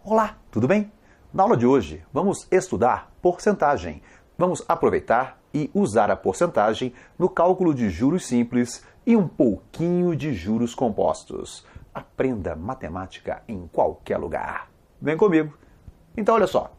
Olá, tudo bem? Na aula de hoje, vamos estudar porcentagem. Vamos aproveitar e usar a porcentagem no cálculo de juros simples e um pouquinho de juros compostos. Aprenda matemática em qualquer lugar. Vem comigo. Então, olha só.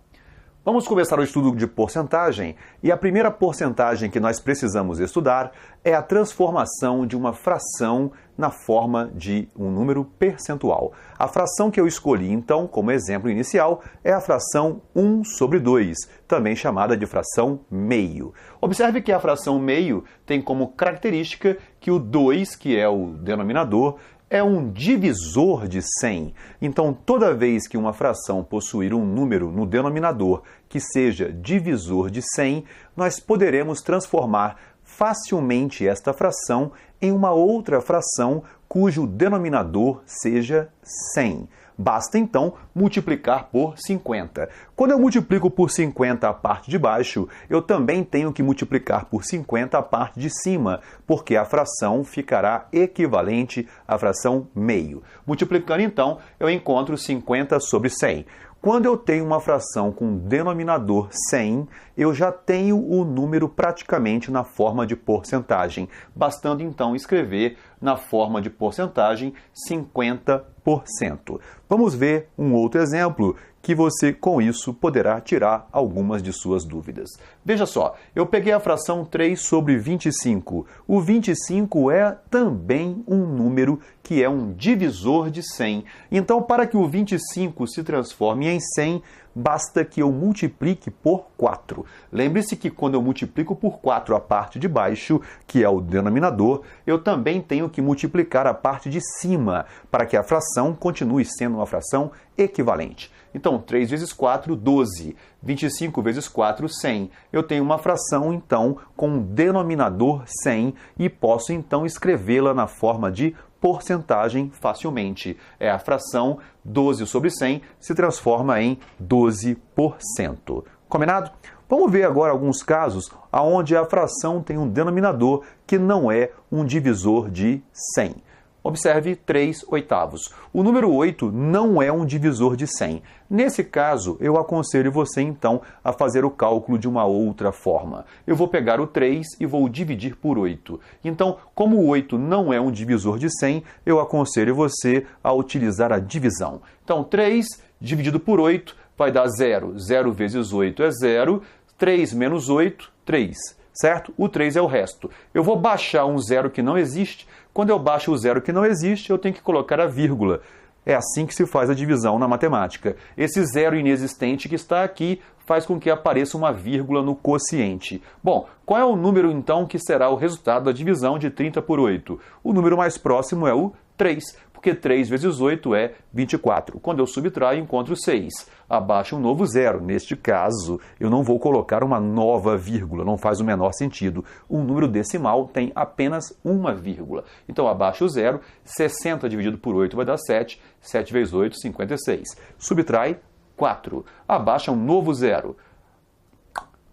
Vamos começar o estudo de porcentagem e a primeira porcentagem que nós precisamos estudar é a transformação de uma fração na forma de um número percentual. A fração que eu escolhi, então, como exemplo inicial, é a fração 1 sobre 2, também chamada de fração meio. Observe que a fração meio tem como característica que o 2, que é o denominador, é um divisor de 100. Então, toda vez que uma fração possuir um número no denominador que seja divisor de 100, nós poderemos transformar facilmente esta fração em uma outra fração cujo denominador seja 100. Basta, então, multiplicar por 50. Quando eu multiplico por 50 a parte de baixo, eu também tenho que multiplicar por 50 a parte de cima, porque a fração ficará equivalente à fração meio. Multiplicando, então, eu encontro 50 sobre 100. Quando eu tenho uma fração com denominador 100, eu já tenho o número praticamente na forma de porcentagem, bastando então escrever na forma de porcentagem 50%. Vamos ver um outro exemplo que você, com isso, poderá tirar algumas de suas dúvidas. Veja só, eu peguei a fração 3 sobre 25. O 25 é também um número que é um divisor de 100. Então, para que o 25 se transforme em 100, basta que eu multiplique por 4. Lembre-se que quando eu multiplico por 4 a parte de baixo, que é o denominador, eu também tenho que multiplicar a parte de cima, para que a fração continue sendo uma fração equivalente. Então, 3 vezes 4, 12. 25 vezes 4, 100. Eu tenho uma fração, então, com um denominador 100 e posso, então, escrevê-la na forma de porcentagem facilmente. É a fração 12 sobre 100 se transforma em 12%. Combinado? Vamos ver agora alguns casos onde a fração tem um denominador que não é um divisor de 100. Observe 3/8. O número 8 não é um divisor de 100. Nesse caso, eu aconselho você, então, a fazer o cálculo de uma outra forma. Eu vou pegar o 3 e vou dividir por 8. Então, como o 8 não é um divisor de 100, eu aconselho você a utilizar a divisão. Então, 3 dividido por 8 vai dar 0. 0 vezes 8 é 0. 3 menos 8, 3. Certo? O 3 é o resto. Eu vou baixar um zero que não existe. Quando eu baixo o zero que não existe, eu tenho que colocar a vírgula. É assim que se faz a divisão na matemática. Esse zero inexistente que está aqui faz com que apareça uma vírgula no quociente. Bom, qual é o número, então, que será o resultado da divisão de 30 por 8? O número mais próximo é o 3, porque 3 vezes 8 é 24. Quando eu subtraio, encontro 6. Abaixo um novo zero. Neste caso, eu não vou colocar uma nova vírgula, não faz o menor sentido. Um número decimal tem apenas uma vírgula. Então, abaixo o zero, 60 dividido por 8 vai dar 7. 7 vezes 8, 56. Subtrai 4. Abaixa um novo zero.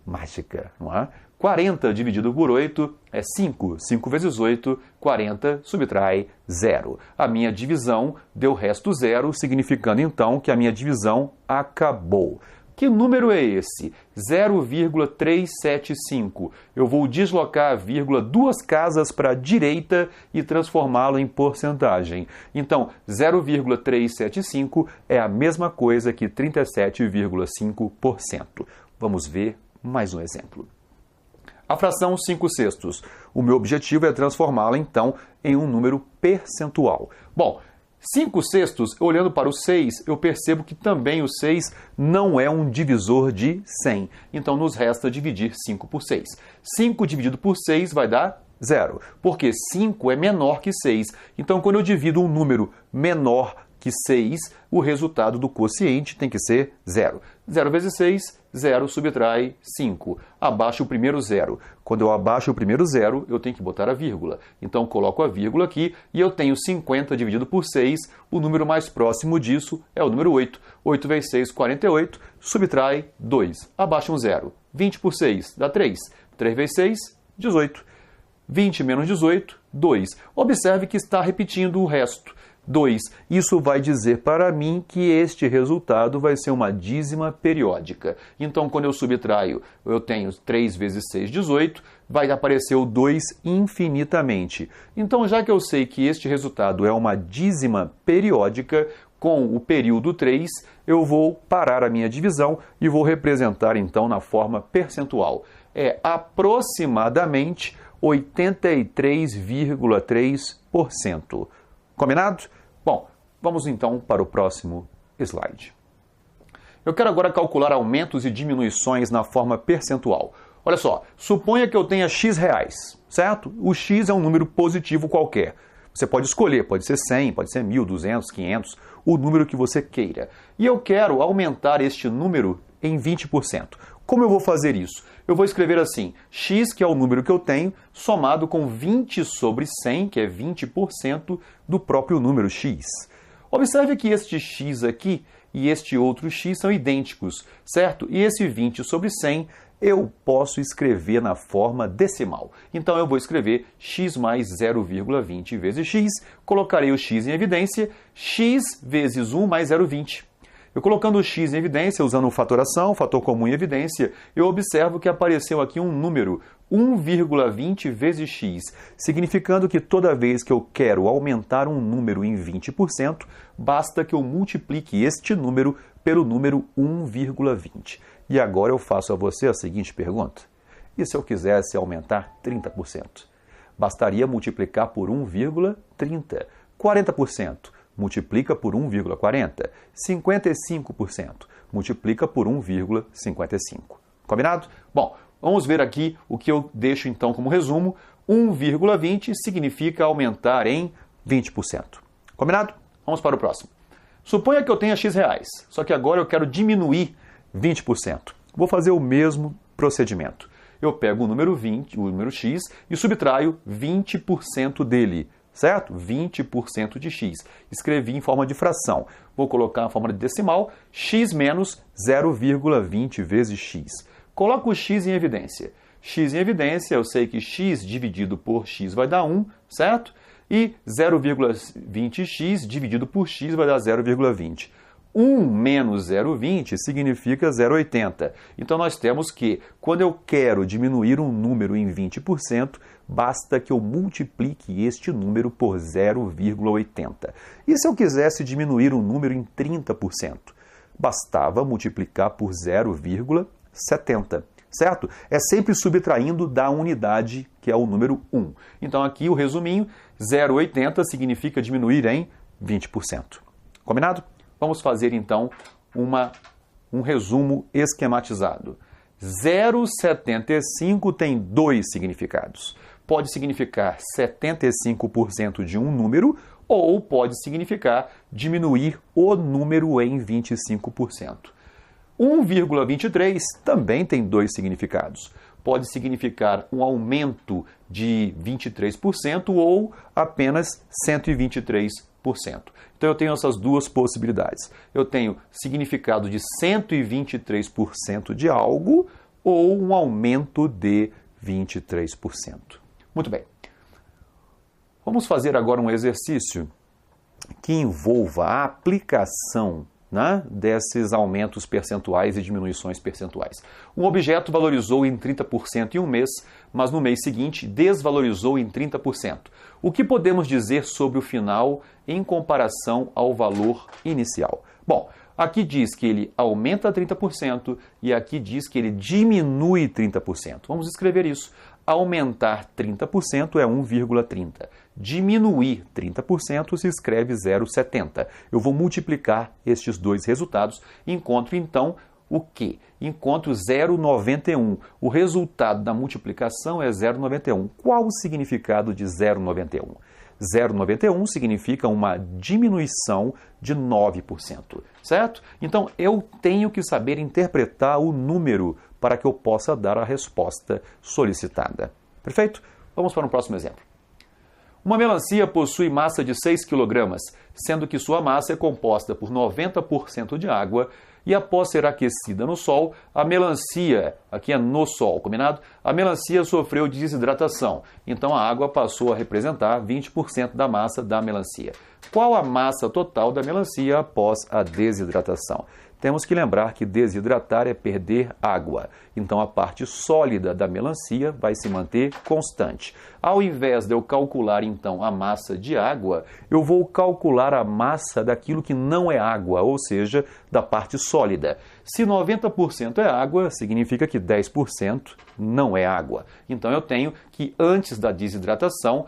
Mágica, não é? 40 dividido por 8 é 5. 5 vezes 8, 40, subtrai 0. A minha divisão deu resto 0, significando então que a minha divisão acabou. Que número é esse? 0,375. Eu vou deslocar a vírgula 2 casas para a direita e transformá-lo em porcentagem. Então, 0,375 é a mesma coisa que 37,5%. Vamos ver mais um exemplo. A fração 5/6. O meu objetivo é transformá-la, então, em um número percentual. Bom, 5/6, olhando para o 6, eu percebo que também o 6 não é um divisor de 100. Então, nos resta dividir 5 por 6. 5 dividido por 6 vai dar 0, porque 5 é menor que 6. Então, quando eu divido um número menor que 6, o resultado do quociente tem que ser 0. 0 vezes 6, 0 subtrai 5. Abaixo o primeiro zero. Quando eu abaixo o primeiro zero, eu tenho que botar a vírgula. Então, coloco a vírgula aqui e eu tenho 50 dividido por 6. O número mais próximo disso é o número 8. 8 vezes 6, 48. Subtrai 2. Abaixa um zero. 20 por 6 dá 3. 3 vezes 6, 18. 20 menos 18, 2. Observe que está repetindo o resto. 2. Isso vai dizer para mim que este resultado vai ser uma dízima periódica. Então, quando eu subtraio, eu tenho 3 vezes 6, 18, vai aparecer o 2 infinitamente. Então, já que eu sei que este resultado é uma dízima periódica, com o período 3, eu vou parar a minha divisão e vou representar, então, na forma percentual. É aproximadamente 83,3%. Combinado? Bom, vamos então para o próximo slide. Eu quero agora calcular aumentos e diminuições na forma percentual. Olha só, suponha que eu tenha x reais, certo? O x é um número positivo qualquer. Você pode escolher, pode ser 100, pode ser 1.000, 200, 500, o número que você queira. E eu quero aumentar este número em 20%. Como eu vou fazer isso? Eu vou escrever assim, x, que é o número que eu tenho, somado com 20 sobre 100, que é 20% do próprio número x. Observe que este x aqui e este outro x são idênticos, certo? E esse 20 sobre 100 eu posso escrever na forma decimal. Então eu vou escrever x mais 0,20 vezes x, colocarei o x em evidência, x vezes 1 mais 0,20. Eu colocando o x em evidência, usando fatoração, fator comum em evidência, eu observo que apareceu aqui um número, 1,20 vezes x, significando que toda vez que eu quero aumentar um número em 20%, basta que eu multiplique este número pelo número 1,20. E agora eu faço a você a seguinte pergunta. E se eu quisesse aumentar 30%? Bastaria multiplicar por 1,30. 40%. Multiplica por 1,40. 55%. Multiplica por 1,55. Combinado? Bom, vamos ver aqui o que eu deixo então como resumo. 1,20 significa aumentar em 20%. Combinado? Vamos para o próximo. Suponha que eu tenha x reais, só que agora eu quero diminuir 20%. Vou fazer o mesmo procedimento. Eu pego o número 20, o número x, e subtraio 20% dele, certo? 20% de x. Escrevi em forma de fração. Vou colocar na forma de decimal, x menos 0,20 vezes x. Coloco o x em evidência. X em evidência, eu sei que x dividido por x vai dar 1, certo? E 0,20x dividido por x vai dar 0,20. 1 menos 0,20 significa 0,80. Então, nós temos que, quando eu quero diminuir um número em 20%, basta que eu multiplique este número por 0,80. E se eu quisesse diminuir um número em 30%? Bastava multiplicar por 0,70. Certo? É sempre subtraindo da unidade, que é o número 1. Então, aqui o resuminho, 0,80 significa diminuir em 20%. Combinado? Vamos fazer, então, um resumo esquematizado. 0,75 tem dois significados. Pode significar 75% de um número ou pode significar diminuir o número em 25%. 1,23 também tem dois significados. Pode significar um aumento de 23% ou apenas 123%. Então eu tenho essas duas possibilidades. Eu tenho significado de 123% de algo ou um aumento de 23%. Muito bem. Vamos fazer agora um exercício que envolva a aplicação desses aumentos percentuais e diminuições percentuais. Um objeto valorizou em 30% em um mês, mas no mês seguinte desvalorizou em 30%. O que podemos dizer sobre o final em comparação ao valor inicial? Bom, aqui diz que ele aumenta 30% e aqui diz que ele diminui 30%. Vamos escrever isso. Aumentar 30% é 1,30. Diminuir 30% se escreve 0,70. Eu vou multiplicar estes dois resultados e encontro então o quê? Encontro 0,91. O resultado da multiplicação é 0,91. Qual o significado de 0,91? 0,91 significa uma diminuição de 9%, certo? Então, eu tenho que saber interpretar o número para que eu possa dar a resposta solicitada. Perfeito? Vamos para um próximo exemplo. Uma melancia possui massa de 6 kg, sendo que sua massa é composta por 90% de água E após ser aquecida no sol, a melancia, aqui é no sol, combinado? A melancia sofreu desidratação, então a água passou a representar 20% da massa da melancia. Qual a massa total da melancia após a desidratação? Temos que lembrar que desidratar é perder água. Então, a parte sólida da melancia vai se manter constante. Ao invés de eu calcular, então, a massa de água, eu vou calcular a massa daquilo que não é água, ou seja, da parte sólida. Se 90% é água, significa que 10% não é água. Então, eu tenho que, antes da desidratação,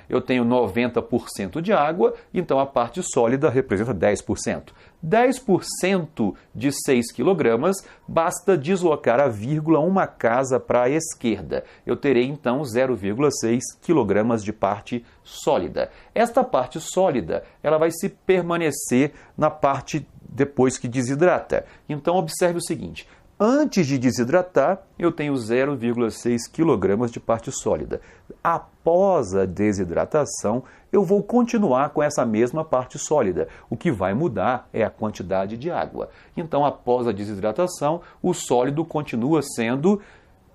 eu tenho 90% de água, então a parte sólida representa 10%. 10% de 6 kg, basta deslocar a vírgula uma casa para a esquerda. Eu terei, então, 0,6 kg de parte sólida. Esta parte sólida ela vai se permanecer na parte depois que desidrata. Então, observe o seguinte. Antes de desidratar, eu tenho 0,6 kg de parte sólida. Após a desidratação, eu vou continuar com essa mesma parte sólida. O que vai mudar é a quantidade de água. Então, após a desidratação, o sólido continua sendo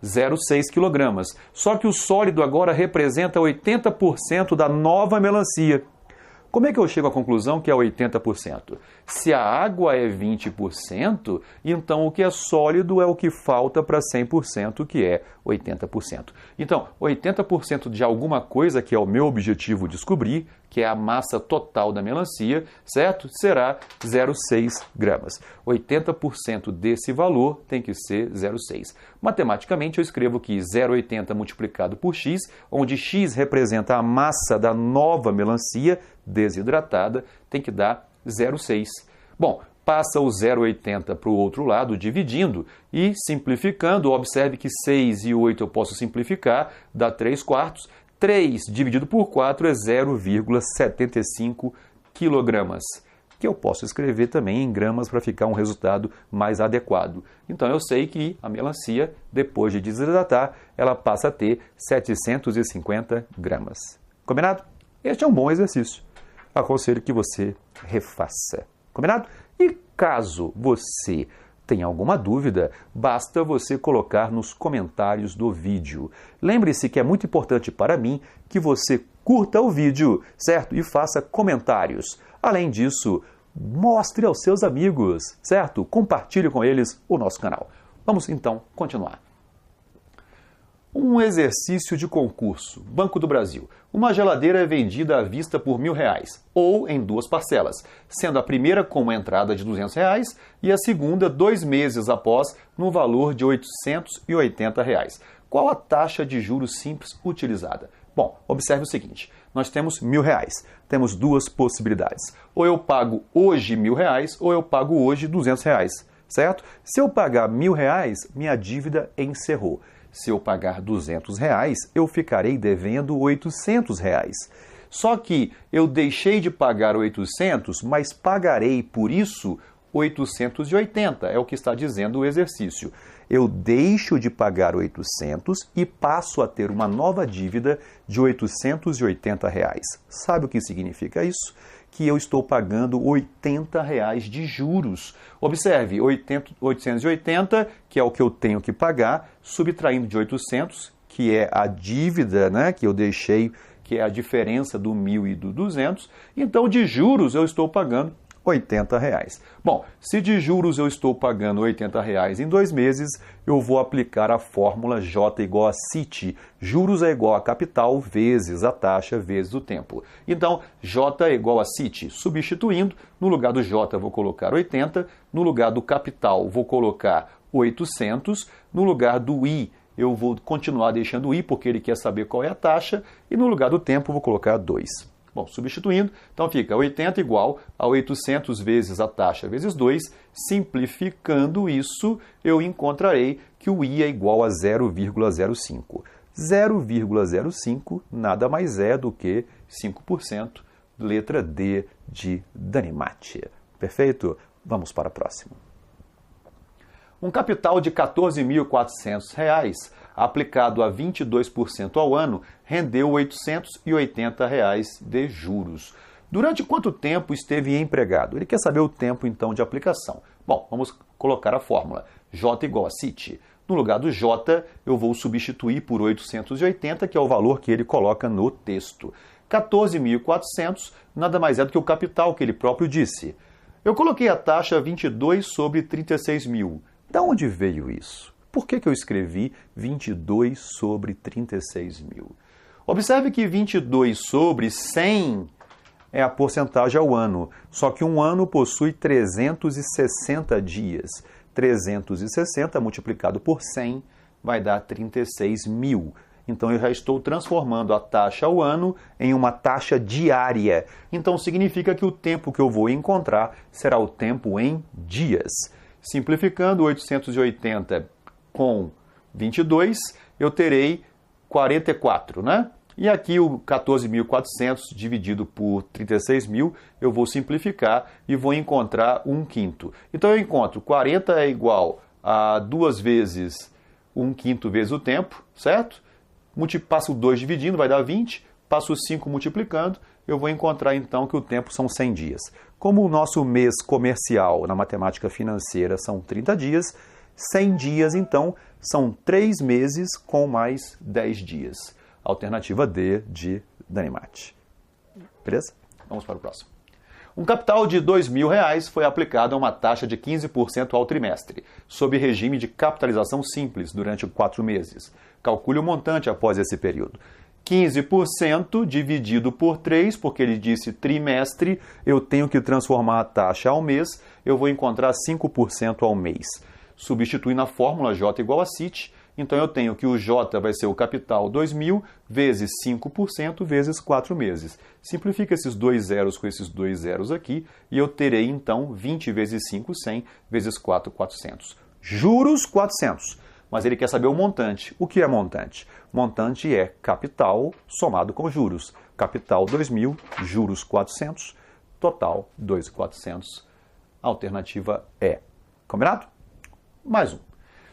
0,6 kg. Só que o sólido agora representa 80% da nova melancia. Como é que eu chego à conclusão que é 80%? Se a água é 20%, então o que é sólido é o que falta para 100%, que é 80%. Então, 80% de alguma coisa, que é o meu objetivo descobrir, que é a massa total da melancia, certo? Será 0,6 gramas. 80% desse valor tem que ser 0,6. Matematicamente, eu escrevo que 0,80 multiplicado por x, onde x representa a massa da nova melancia desidratada, tem que dar 0,6. Bom, passa o 0,80 para o outro lado, dividindo e simplificando. Observe que 6 e 8 eu posso simplificar, dá 3/4. 3 dividido por 4 é 0,75 kg, que eu posso escrever também em gramas para ficar um resultado mais adequado. Então eu sei que a melancia, depois de desidratar, ela passa a ter 750 gramas. Combinado? Este é um bom exercício. Aconselho que você refaça. Combinado? E caso você tenha alguma dúvida, basta você colocar nos comentários do vídeo. Lembre-se que é muito importante para mim que você curta o vídeo, certo? E faça comentários. Além disso, mostre aos seus amigos, certo? Compartilhe com eles o nosso canal. Vamos então continuar. Um exercício de concurso. Banco do Brasil. Uma geladeira é vendida à vista por R$1.000, ou em 2 parcelas, sendo a primeira com uma entrada de R$200 e a segunda 2 meses após, no valor de R$880. Qual a taxa de juros simples utilizada? Bom, observe o seguinte, nós temos R$1.000, temos 2 possibilidades. Ou eu pago hoje R$1.000 ou eu pago hoje R$200, certo? Se eu pagar R$1.000, minha dívida encerrou. Se eu pagar R$200, eu ficarei devendo R$800. Só que eu deixei de pagar 800, mas pagarei por isso 880, é o que está dizendo o exercício. Eu deixo de pagar 800 e passo a ter uma nova dívida de R$880. Sabe o que significa isso? Que eu estou pagando R$80 de juros. Observe, 880, que é o que eu tenho que pagar, subtraindo de 800, que é a dívida, que eu deixei, que é a diferença do 1.000 e do 200. Então, de juros, eu estou pagando R$80. Bom, se de juros eu estou pagando R$80 em 2 meses, eu vou aplicar a fórmula J igual a CIT. Juros é igual a capital vezes a taxa vezes o tempo. Então, J é igual a CIT. Substituindo, no lugar do J eu vou colocar 80, no lugar do capital vou colocar 800, no lugar do I eu vou continuar deixando o I porque ele quer saber qual é a taxa, e no lugar do tempo eu vou colocar 2. Bom, substituindo, então fica 80 igual a 800 vezes a taxa vezes 2. Simplificando isso, eu encontrarei que o I é igual a 0,05. 0,05 nada mais é do que 5%, letra D de Danimatia. Perfeito? Vamos para a próxima. Um capital de R$ 14.400, aplicado a 22% ao ano, rendeu R$ 880 de juros. Durante quanto tempo esteve empregado? Ele quer saber o tempo, então, de aplicação. Bom, vamos colocar a fórmula. J igual a CIT. No lugar do J, eu vou substituir por 880, que é o valor que ele coloca no texto. 14.400 nada mais é do que o capital que ele próprio disse. Eu coloquei a taxa 22 sobre 36 mil. Da onde veio isso? Por que eu escrevi 22 sobre 36 mil? Observe que 22 sobre 100 é a porcentagem ao ano, só que um ano possui 360 dias. 360 multiplicado por 100 vai dar 36 mil. Então eu já estou transformando a taxa ao ano em uma taxa diária. Então significa que o tempo que eu vou encontrar será o tempo em dias. Simplificando 880 com 22, eu terei 44, né? E aqui o 14.400 dividido por 36 mil, eu vou simplificar e vou encontrar 1/5. Então eu encontro 40 é igual a 2 vezes 1/5 vezes o tempo, certo? Passo 2 dividindo, vai dar 20. Passo 5 multiplicando, eu vou encontrar então que o tempo são 100 dias. Como o nosso mês comercial na matemática financeira são 30 dias, 100 dias então são 3 meses com mais 10 dias. Alternativa D de Danimate. Beleza? Vamos para o próximo. Um capital de R$2.000 foi aplicado a uma taxa de 15% ao trimestre, sob regime de capitalização simples durante 4 meses. Calcule o montante após esse período. 15% dividido por 3, porque ele disse trimestre, eu tenho que transformar a taxa ao mês, eu vou encontrar 5% ao mês. Substituindo a fórmula J igual a CIT, então eu tenho que o J vai ser o capital 2.000 vezes 5% vezes 4 meses. Simplifica esses dois zeros com esses dois zeros aqui e eu terei então 20 vezes 5, 100 vezes 4, 400. Juros 400. Mas ele quer saber o montante. O que é montante? Montante é capital somado com juros. Capital 2.000, juros 400, total 2.400. Alternativa E. Combinado? Mais um.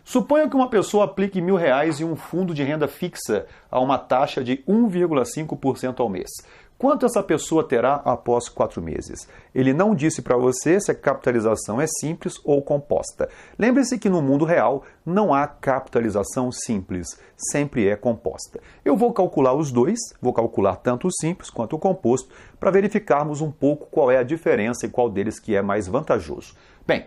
Suponha que uma pessoa aplique R$1.000 em um fundo de renda fixa a uma taxa de 1,5% ao mês. Quanto essa pessoa terá após 4 meses? Ele não disse para você se a capitalização é simples ou composta. Lembre-se que no mundo real não há capitalização simples, sempre é composta. Eu vou calcular os dois, vou calcular tanto o simples quanto o composto, para verificarmos um pouco qual é a diferença e qual deles que é mais vantajoso. Bem,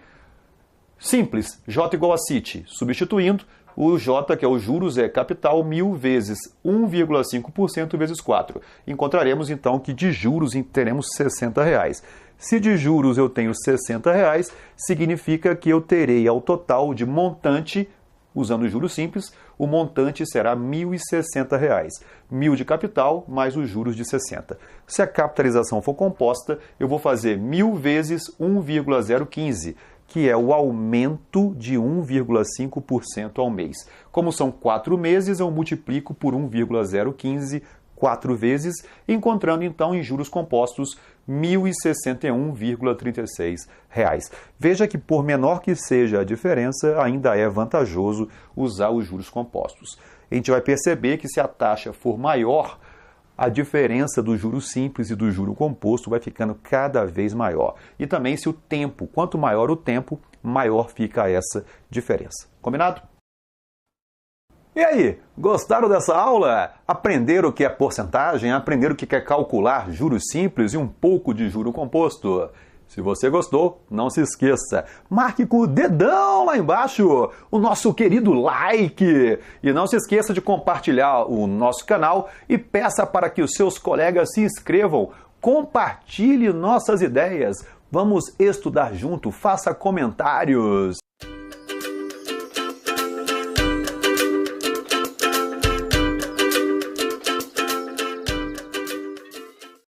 simples, J igual a CIT, substituindo, o J, que é o juros, é capital 1.000 vezes 1,5% vezes 4. Encontraremos então que de juros teremos R$60. Se de juros eu tenho R$60, significa que eu terei ao total de montante, usando juros simples, o montante será R$1.060. 1.000 de capital mais os juros de 60. Se a capitalização for composta, eu vou fazer 1.000 vezes 1,015, que é o aumento de 1,5% ao mês. Como são 4 meses, eu multiplico por 1,015 4 vezes, encontrando então em juros compostos R$ 1.061,36. Veja que por menor que seja a diferença, ainda é vantajoso usar os juros compostos. A gente vai perceber que se a taxa for maior, a diferença do juro simples e do juro composto vai ficando cada vez maior. E também se o tempo, quanto maior o tempo, maior fica essa diferença. Combinado? E aí, gostaram dessa aula? Aprenderam o que é porcentagem? Aprenderam o que é calcular juros simples e um pouco de juro composto? Se você gostou, não se esqueça, marque com o dedão lá embaixo o nosso querido like. E não se esqueça de compartilhar o nosso canal e peça para que os seus colegas se inscrevam. Compartilhe nossas ideias. Vamos estudar junto, faça comentários.